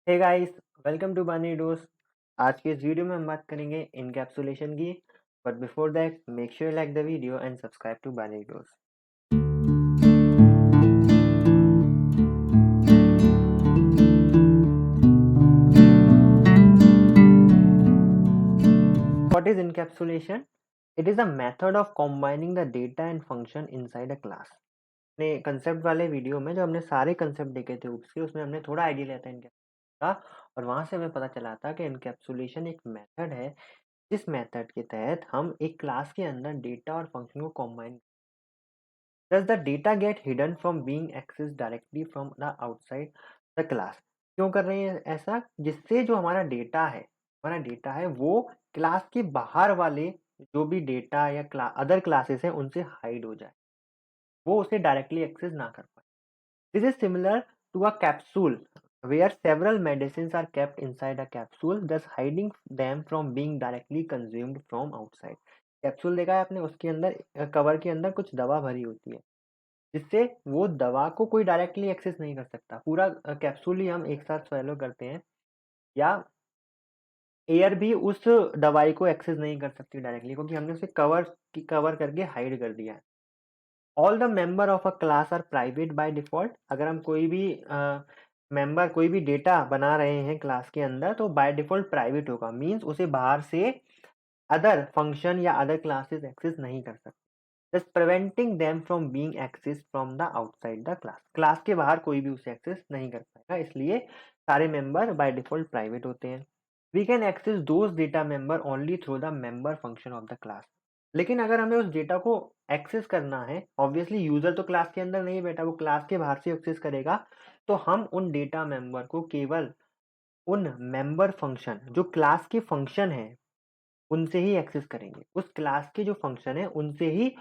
Hey guys, welcome to बानी dose. आज के इस वीडियो में हम बात करेंगे इनकैप्सुलेशन की। But before that make sure like the video and subscribe to बानी डोज। What is encapsulation? It is a method of combining the data and function inside a class. अपने कंसेप्ट वाले वीडियो में जो हमने सारे कंसेप्ट देखे थे उसके उसमें हमने थोड़ा आइडिया लिया था इनका और वहां से हमें पता चला था कि इनकैप्सुलेशन एक मेथड है। इस मेथड के तहत हम एक क्लास के अंदर डेटा और फंक्शन को combine. Does the data get hidden from being accessed directly from the outside the class? क्यों कर रहे हैं ऐसा? जिससे जो हमारा डेटा है वो क्लास के बाहर वाले जो भी डेटा या अदर क्लासेस हैं उनसे हाइड हो जाए, वो उसे डायरेक्टली एक्सेस ना कर पाए। This is similar to a capsule where several medicines are kept inside a capsule, thus hiding them from being directly consumed from outside. Capsule देखा है आपने, उसके अंदर कवर के अंदर कुछ दवा भरी होती है जिससे वो दवा को कोई डायरेक्टली एक्सेस नहीं कर सकता। पूरा कैप्सूल ही हम एक साथ स्वेलो करते हैं, या एयर भी उस दवाई को एक्सेस नहीं कर सकती डायरेक्टली, क्योंकि हमने उसे कवर करके हाइड कर दिया है। All the member of a class are private by default. अगर हम कोई भी डेटा बना रहे हैं क्लास के अंदर तो बाय डिफॉल्ट प्राइवेट होगा, मीन्स उसे बाहर से अदर फंक्शन या अदर क्लासेस एक्सेस नहीं कर सकते, thus preventing them from being accessed from the outside the class. Class के बाहर कोई भी उसे एक्सेस नहीं कर पाएगा, इसलिए सारे मेंबर बाय डिफॉल्ट प्राइवेट होते हैं। We can access those data member only through the member function of the class. लेकिन अगर हमें उस डेटा को एक्सेस करना है, ऑब्वियसली यूजर तो क्लास के अंदर नहीं बैठा, वो क्लास के बाहर से एक्सेस करेगा, तो हम उन डेटा मेंबर को केवल उन मेंबर फंक्शन जो क्लास के फंक्शन है उनसे ही एक्सेस करेंगे। उस क्लास के जो फंक्शन है उनसे ही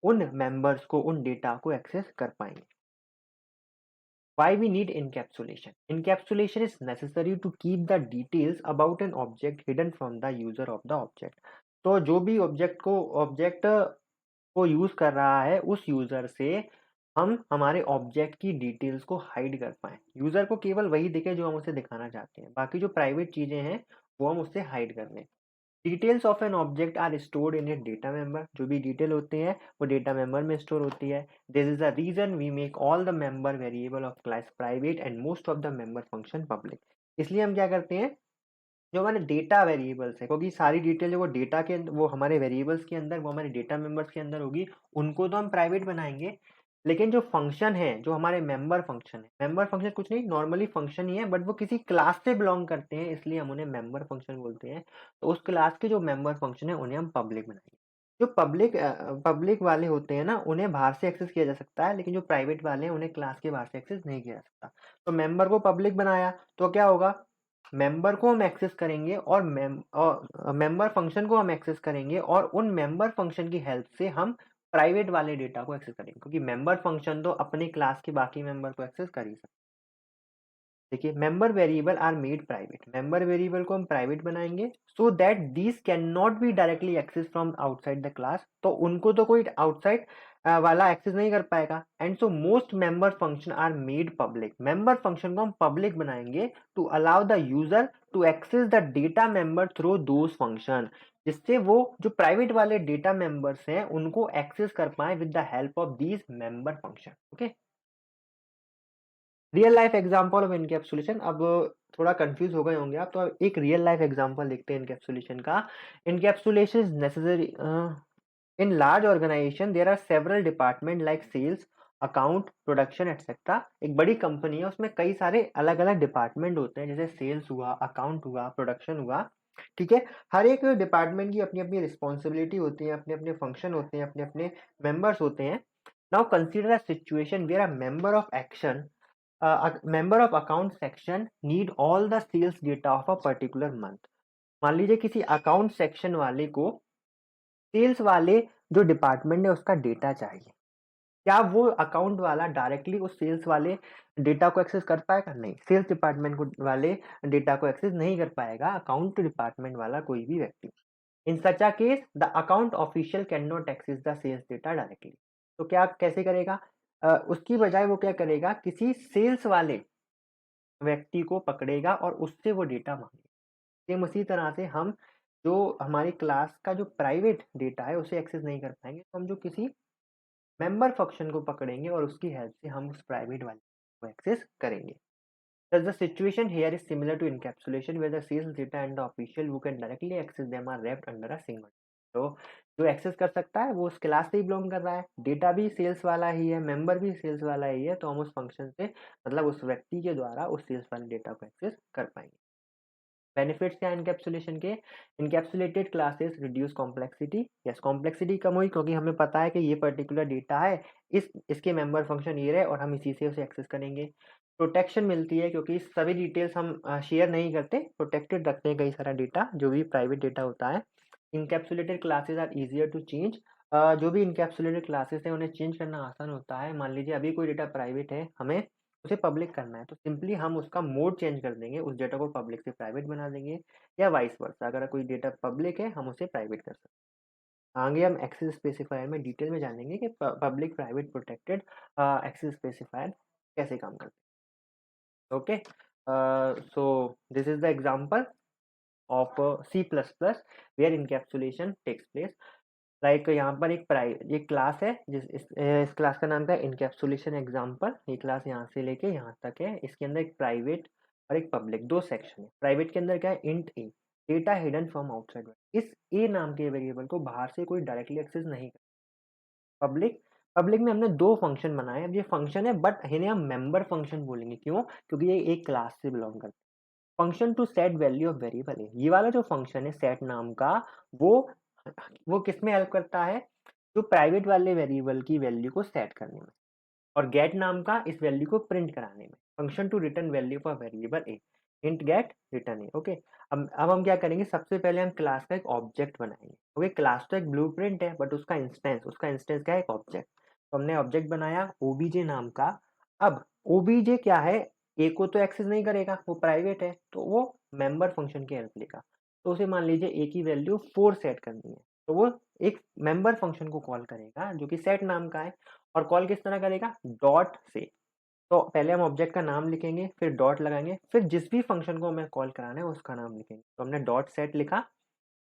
उन मेंबर्स को, उन डेटा को एक्सेस कर पाएंगे। Why we need encapsulation? Encapsulation is necessary to keep the details about an object hidden from the user of the object. तो जो भी ऑब्जेक्ट को यूज कर रहा है उस यूजर से हम हमारे ऑब्जेक्ट की डिटेल्स को हाइड कर पाए। यूजर को केवल वही दिखे जो हम उसे दिखाना चाहते हैं, बाकी जो प्राइवेट चीजें हैं वो हम उससे हाइड कर लें। Details of an object are stored in a data member. जो भी डिटेल होती है वो डेटा मेंबर में स्टोर होती है। This is the reason we make all the member variable of class private and most of the member function public. इसलिए हम क्या करते हैं, जो हमारे डेटा वेरिएबल्स है, क्योंकि सारी डिटेल जो वो डेटा के वो हमारे वेरिएबल्स के अंदर, वो हमारे डेटा मेंबर्स के अंदर होगी, उनको तो हम प्राइवेट बनाएंगे। लेकिन जो फंक्शन है, जो हमारे मेंबर फंक्शन कुछ नहीं, नॉर्मली फंक्शन ही है, बट वो किसी क्लास से बिलोंग करते हैं, इसलिए हम उन्हें मेंबर फंक्शन बोलते हैं। तो उस क्लास के जो मेंबर फंक्शन है उन्हें हम पब्लिक बनाएंगे। जो पब्लिक वाले होते हैं ना, उन्हें बाहर से एक्सेस किया जा सकता है, लेकिन जो प्राइवेट वाले हैं उन्हें क्लास के बाहर से एक्सेस नहीं किया जा सकता। तो मेंबर को पब्लिक बनाया तो क्या होगा, मेंबर को हम एक्सेस करेंगे और मेंबर फंक्शन को हम एक्सेस करेंगे, और उन मेंबर फंक्शन की हेल्प से हम प्राइवेट वाले डेटा को एक्सेस करेंगे, क्योंकि मेंबर फंक्शन तो अपने क्लास के बाकी मेंबर को एक्सेस कर ही सकते हैं। देखिए, member variable are made private. Member variable को हम प्राइवेट बनाएंगे so that these can not be directly access from outside the class. तो उनको तो कोई आउटसाइड वाला एक्सेस नहीं कर पाएगा। And so most member function are made public. Member function को हम पब्लिक बनाएंगे to allow the user to access the data member through those function, जिससे वो जो प्राइवेट वाले डेटा मेंबर्स हैं उनको एक्सेस कर पाए with the help of these member function. Okay, real life example of encapsulation. अब थोड़ा कंफ्यूज हो गए होंगे आप, तो एक रियल लाइफ एग्जांपल देखते हैं एनकैप्सुलेशन का। Encapsulation is necessary in large organization. There are several department like sales, account, production etcetera. एक बड़ी कंपनी है, उसमें कई सारे अलग अलग डिपार्टमेंट होते हैं, जैसे सेल्स हुआ, अकाउंट हुआ, प्रोडक्शन हुआ। ठीक है, हर एक डिपार्टमेंट की अपनी अपनी रिस्पॉन्सिबिलिटी होती है, अपने अपने फंक्शन होते हैं, अपने अपने मेंबर्स होते हैं। Now consider a situation where a member of action, a member of account section need all the sales data of a particular month। मान लीजिए किसी अकाउंट सेक्शन वाले को सेल्स वाले जो डिपार्टमेंट है उसका डेटा चाहिए। क्या वो अकाउंट वाला डायरेक्टली उस सेल्स वाले डेटा को एक्सेस कर पाएगा? नहीं, सेल्स डिपार्टमेंट को वाले डेटा को एक्सेस नहीं कर पाएगा अकाउंट डिपार्टमेंट वाला कोई भी व्यक्ति। In such a case the account official can not access the sales data directly. तो क्या कैसे करेगा? उसकी बजाय वो क्या करेगा, किसी सेल्स वाले व्यक्ति को पकड़ेगा और उससे वो डेटा माँगेगा। सेम उसी तरह से हम जो हमारी क्लास का जो प्राइवेट डेटा है उसे एक्सेस नहीं कर पाएँगे, तो हम जो किसी मेंबर फंक्शन को पकड़ेंगे और उसकी हेल्प से हम उस प्राइवेट वाले को एक्सेस करेंगे। Thus, the situation here is similar to encapsulation where the sales data and the official who can directly access them are wrapped under a single. तो जो एक्सेस कर सकता है वो उस क्लास से ही बिलोंग कर रहा है, डेटा भी सेल्स वाला ही है, मेंबर भी सेल्स वाला ही है, तो हम उस फंक्शन से मतलब उस व्यक्ति के द्वारा उस सेल्स वाले डेटा को एक्सेस कर पाएंगे। बेनिफिट्स क्या एनकैप्सुलेशन के? Encapsulated classes reduce complexity. Yes, complexity कम हुई क्योंकि हमें पता है कि ये पर्टिकुलर डेटा है, इसके मेंबर फंक्शन ये रहे और हम इसी से उसे एक्सेस करेंगे। प्रोटेक्शन मिलती है क्योंकि सभी डिटेल्स हम शेयर नहीं करते, प्रोटेक्टेड रखते हैं कई सारा डेटा, जो भी प्राइवेट डेटा होता है। Encapsulated classes are easier to change. जो भी इनकैप्सुलेटेड क्लासेस हैं उन्हें चेंज करना आसान होता है। मान लीजिए अभी कोई डेटा प्राइवेट है, हमें उसे पब्लिक करना है, तो सिंपली हम उसका मोड चेंज कर देंगे, उस डेटा को पब्लिक से प्राइवेट बना देंगे या वाइस वर्सा। अगर कोई डेटा पब्लिक है, हम उसे प्राइवेट कर सकते हैं। आगे हम एक्सेस स्पेसिफायर में डिटेल में जानेंगे कि public, private, protected access specifier कैसे काम करते हैं। Okay, so this is the example of C++ where encapsulation takes place. Like यहाँ पर एक क्लास है इस क्लास का नाम था इनकैप्सुलेशन एग्जाम्पल। ये क्लास यहाँ से लेके यहाँ तक है। इसके अंदर एक प्राइवेट और एक पब्लिक दो सेक्शन है। प्राइवेट के अंदर क्या है? Int A, data hidden from outside. इस ए नाम के वेरिएबल को बाहर से कोई डायरेक्टली एक्सेस नहीं कर। पब्लिक, पब्लिक में हमने दो फंक्शन बनाए। अब ये फंक्शन है बट इन्हें हम मेंबर फंक्शन बोलेंगे। क्यों? क्योंकि ये एक क्लास से बिलोंग करते हैं। Function to set value of variable है। ये वाला जो फंक्शन है सेट नाम का, वो वो किस में हेल्प करता है? जो प्राइवेट वाले वेरिएबल की वैल्यू को सेट करने में, और गेट नाम का इस वैल्यू को प्रिंट कराने में। Function to return value for variable A, int get return A. Okay, अब हम क्या करेंगे? सबसे पहले हम क्लास का एक ऑब्जेक्ट बनाएंगे। ओके, क्लास तो एक ब्लूप्रिंट है बट उसका इंस्टेंस क्या है? एक ऑब्जेक्ट। तो हमने ऑब्जेक्ट बनाया ओबीजे नाम का। अब ओबीजे क्या है? ए को तो एक्सेस नहीं करेगा, वो प्राइवेट है, तो वो मेंबर फंक्शन की हेल्प लेगा। तो उसे मान लीजिए ए की वैल्यू 4 सेट करनी है, तो वो एक मेंबर फंक्शन को कॉल करेगा जो कि सेट नाम का है। और कॉल किस तरह करेगा? डॉट से। तो पहले हम ऑब्जेक्ट का नाम लिखेंगे, फिर डॉट लगाएंगे, फिर जिस भी फंक्शन को हमें कॉल कराना है उसका नाम लिखेंगे। तो हमने डॉट सेट लिखा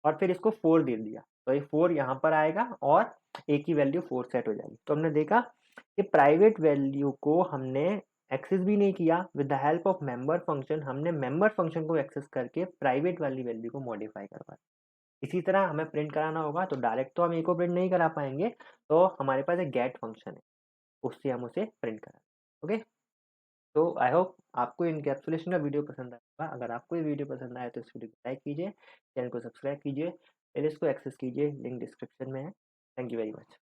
और फिर इसको 4 दे दिया, तो ये 4 यहाँ पर आएगा और ए की वैल्यू 4 सेट हो जाएगी। तो हमने देखा कि प्राइवेट वैल्यू को हमने एक्सेस भी नहीं किया। With the help of member function हमने मेंबर फंक्शन को एक्सेस करके प्राइवेट वाली वैल्यू को मॉडिफाई करवा। इसी तरह हमें प्रिंट कराना होगा तो डायरेक्ट तो हम ए को प्रिंट नहीं करा पाएंगे, तो हमारे पास एक गेट फंक्शन है, उससे हम उसे प्रिंट करा। ओके, तो आई होप आपको इनकैप्सुलेशन का वीडियो पसंद आया होगा। अगर आपको ये वीडियो पसंद आया तो इस वीडियो को लाइक कीजिए, चैनल को सब्सक्राइब कीजिए, प्लेलिस्ट को एक्सेस कीजिए, लिंक डिस्क्रिप्शन में है। Thank you very much.